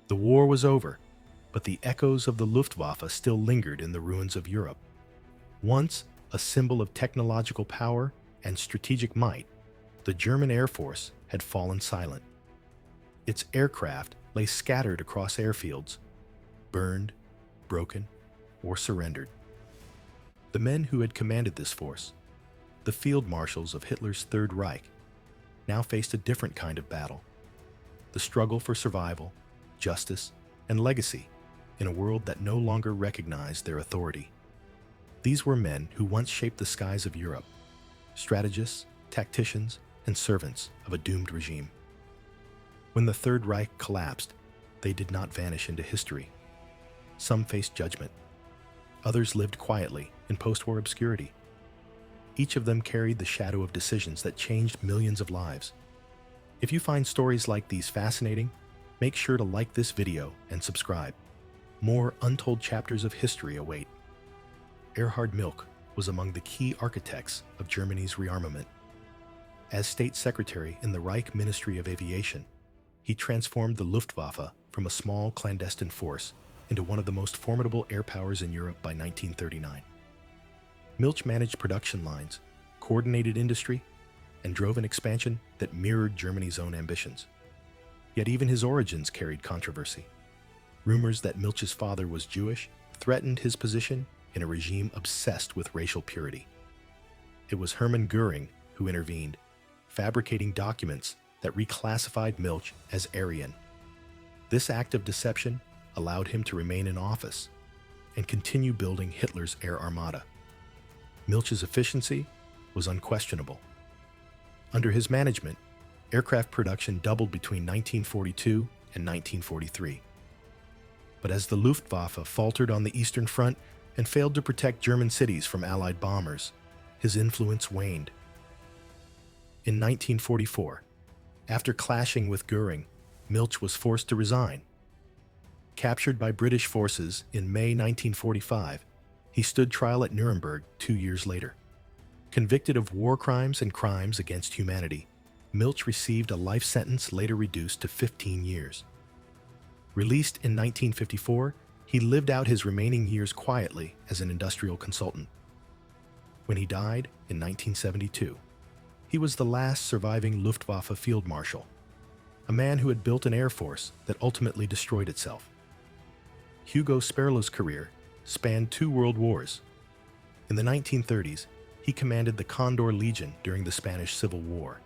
The war was over, but the echoes of the Luftwaffe still lingered in the ruins of Europe. Once a symbol of technological power and strategic might, the German Air Force had fallen silent. Its aircraft lay scattered across airfields, burned, broken, or surrendered. The men who had commanded this force, the field marshals of Hitler's Third Reich, now faced a different kind of battle: the struggle for survival, justice, and legacy in a world that no longer recognized their authority. These were men who once shaped the skies of Europe, strategists, tacticians, and servants of a doomed regime. When the Third Reich collapsed, they did not vanish into history. Some faced judgment. Others lived quietly in post-war obscurity. Each of them carried the shadow of decisions that changed millions of lives. If you find stories like these fascinating, make sure to like this video and subscribe. More untold chapters of history await. Erhard Milch was among the key architects of Germany's rearmament. As State Secretary in the Reich Ministry of Aviation, he transformed the Luftwaffe from a small clandestine force into one of the most formidable air powers in Europe by 1939. Milch managed production lines, coordinated industry, and drove an expansion that mirrored Germany's own ambitions. Yet even his origins carried controversy. Rumors that Milch's father was Jewish threatened his position in a regime obsessed with racial purity. It was Hermann Göring who intervened, fabricating documents that reclassified Milch as Aryan. This act of deception allowed him to remain in office and continue building Hitler's air armada. Milch's efficiency was unquestionable. Under his management, aircraft production doubled between 1942 and 1943. But as the Luftwaffe faltered on the Eastern Front and failed to protect German cities from Allied bombers, his influence waned. In 1944, after clashing with Goring, Milch was forced to resign. Captured by British forces in May 1945, he stood trial at Nuremberg 2 years later. Convicted of war crimes and crimes against humanity, Milch received a life sentence later reduced to 15 years. Released in 1954, he lived out his remaining years quietly as an industrial consultant. When he died in 1972, he was the last surviving Luftwaffe field marshal, a man who had built an air force that ultimately destroyed itself. Hugo Sperrle's career spanned 2 world wars. In the 1930s, he commanded the Condor Legion during the Spanish Civil War,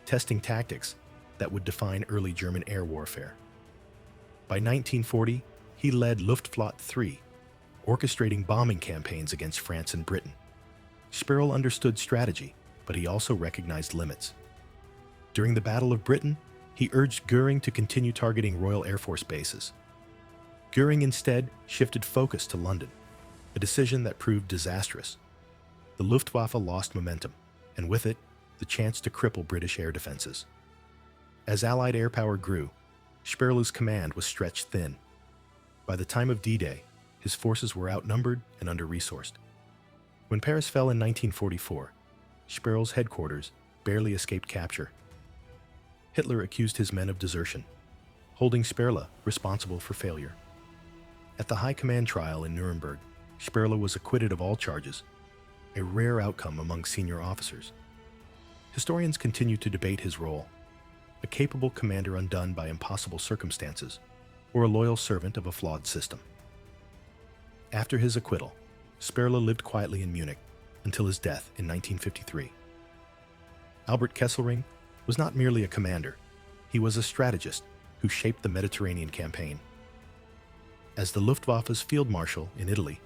testing tactics that would define early German air warfare. By 1940, he led Luftwaffe 3, orchestrating bombing campaigns against France and Britain. Sperrle understood strategy, but he also recognized limits. During the Battle of Britain, he urged Göring to continue targeting Royal Air Force bases. Göring instead shifted focus to London, a decision that proved disastrous. The Luftwaffe lost momentum, and with it, the chance to cripple British air defenses. As Allied air power grew, Sperrle's command was stretched thin. By the time of D-Day, his forces were outnumbered and under-resourced. When Paris fell in 1944, Sperrle's headquarters barely escaped capture. Hitler accused his men of desertion, holding Sperrle responsible for failure. At the High Command trial in Nuremberg, Sperrle was acquitted of all charges, a rare outcome among senior officers. Historians continue to debate his role: a capable commander undone by impossible circumstances, or a loyal servant of a flawed system. After his acquittal, Sperrle lived quietly in Munich until his death in 1953. Albert Kesselring was not merely a commander, he was a strategist who shaped the Mediterranean campaign. As the Luftwaffe's field marshal in Italy,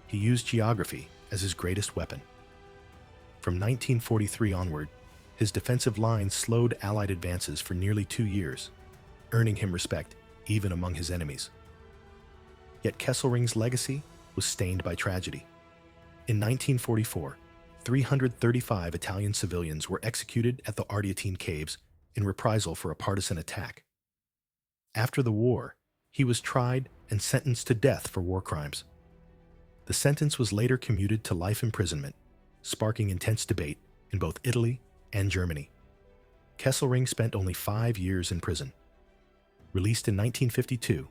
he used geography as his greatest weapon. From 1943 onward, his defensive lines slowed Allied advances for nearly 2 years, earning him respect even among his enemies. Yet Kesselring's legacy was stained by tragedy. In 1944, 335 Italian civilians were executed at the Ardeatine Caves in reprisal for a partisan attack. After the war, he was tried and sentenced to death for war crimes. The sentence was later commuted to life imprisonment, sparking intense debate in both Italy and Germany. Kesselring spent only 5 years in prison. Released in 1952,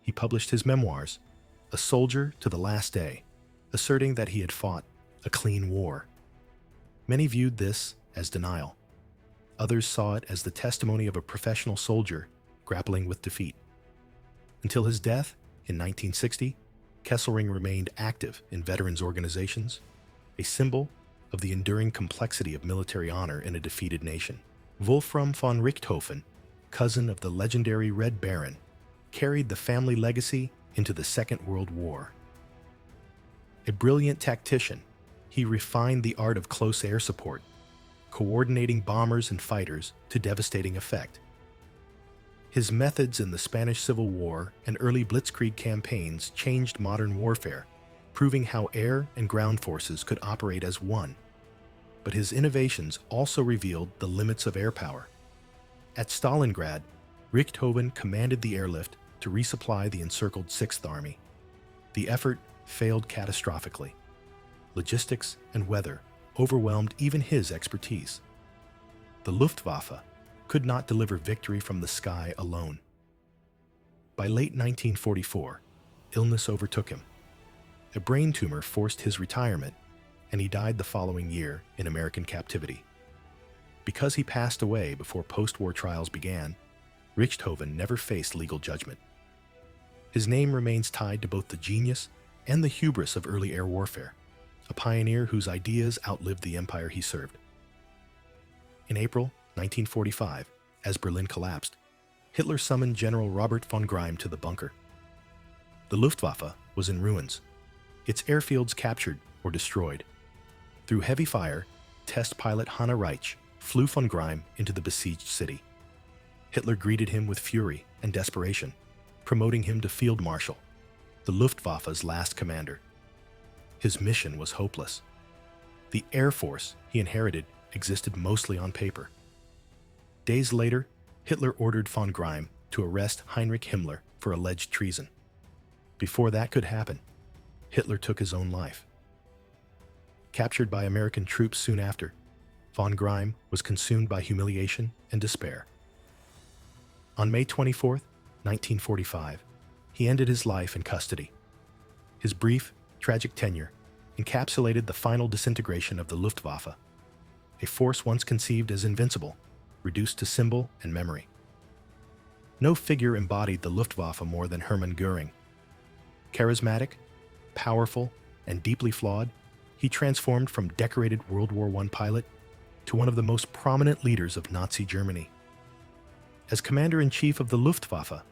he published his memoirs, A Soldier to the Last Day, asserting that he had fought a clean war. Many viewed this as denial. Others saw it as the testimony of a professional soldier grappling with defeat. Until his death in 1960, Kesselring remained active in veterans organizations, a symbol of the enduring complexity of military honor in a defeated nation. Wolfram von Richthofen, cousin of the legendary Red Baron, carried the family legacy into the Second World War. A brilliant tactician, he refined the art of close air support, coordinating bombers and fighters to devastating effect. His methods in the Spanish Civil War and early Blitzkrieg campaigns changed modern warfare, proving how air and ground forces could operate as one. But his innovations also revealed the limits of air power. At Stalingrad, Richthofen commanded the airlift to resupply the encircled Sixth Army. The effort failed catastrophically. Logistics and weather overwhelmed even his expertise. The Luftwaffe could not deliver victory from the sky alone. By late 1944, illness overtook him. A brain tumor forced his retirement, and he died the following year in American captivity. Because he passed away before post-war trials began, Richthofen never faced legal judgment. His name remains tied to both the genius and the hubris of early air warfare, a pioneer whose ideas outlived the empire he served. In April 1945, as Berlin collapsed, Hitler summoned General Robert von Greim to the bunker. The Luftwaffe was in ruins, its airfields captured or destroyed. Through heavy fire, test pilot Hanne Reich flew von Greim into the besieged city. Hitler greeted him with fury and desperation, promoting him to Field Marshal, the Luftwaffe's last commander. His mission was hopeless. The Air Force he inherited existed mostly on paper. Days later, Hitler ordered von Greim to arrest Heinrich Himmler for alleged treason. Before that could happen, Hitler took his own life. Captured by American troops soon after, von Greim was consumed by humiliation and despair. On May 24, 1945, he ended his life in custody. His brief, tragic tenure encapsulated the final disintegration of the Luftwaffe, a force once conceived as invincible, reduced to symbol and memory. No figure embodied the Luftwaffe more than Hermann Göring. Charismatic, powerful, and deeply flawed, he transformed from decorated World War I pilot to one of the most prominent leaders of Nazi Germany. As commander-in-chief of the Luftwaffe,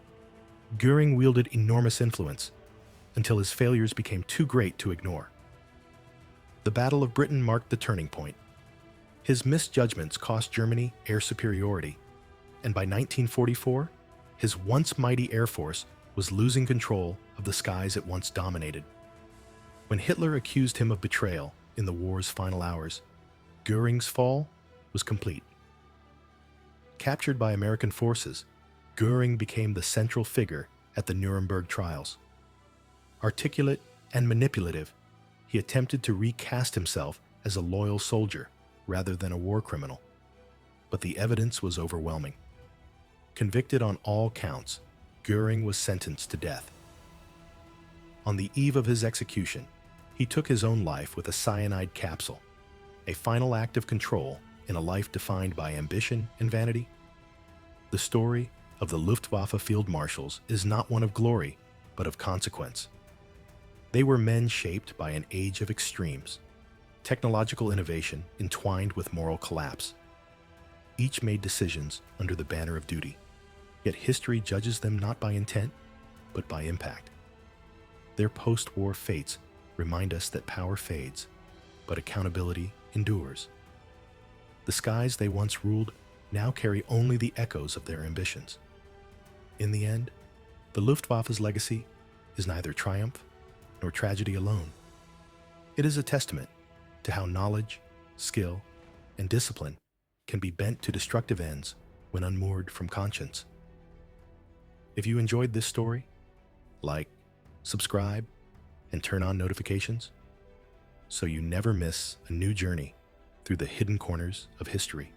Göring wielded enormous influence until his failures became too great to ignore. The Battle of Britain marked the turning point. His misjudgments cost Germany air superiority, and by 1944, his once mighty air force was losing control of the skies it once dominated. When Hitler accused him of betrayal in the war's final hours, Göring's fall was complete. Captured by American forces, Göring became the central figure at the Nuremberg trials. Articulate and manipulative, he attempted to recast himself as a loyal soldier rather than a war criminal. But the evidence was overwhelming. Convicted on all counts, Göring was sentenced to death. On the eve of his execution, he took his own life with a cyanide capsule, a final act of control in a life defined by ambition and vanity. The story of the Luftwaffe field marshals is not one of glory, but of consequence. They were men shaped by an age of extremes, technological innovation entwined with moral collapse. Each made decisions under the banner of duty, yet history judges them not by intent, but by impact. Their post-war fates remind us that power fades, but accountability endures. The skies they once ruled now carry only the echoes of their ambitions. In the end, the Luftwaffe's legacy is neither triumph nor tragedy alone. It is a testament to how knowledge, skill, and discipline can be bent to destructive ends when unmoored from conscience. If you enjoyed this story, like, subscribe, and turn on notifications so you never miss a new journey through the hidden corners of history.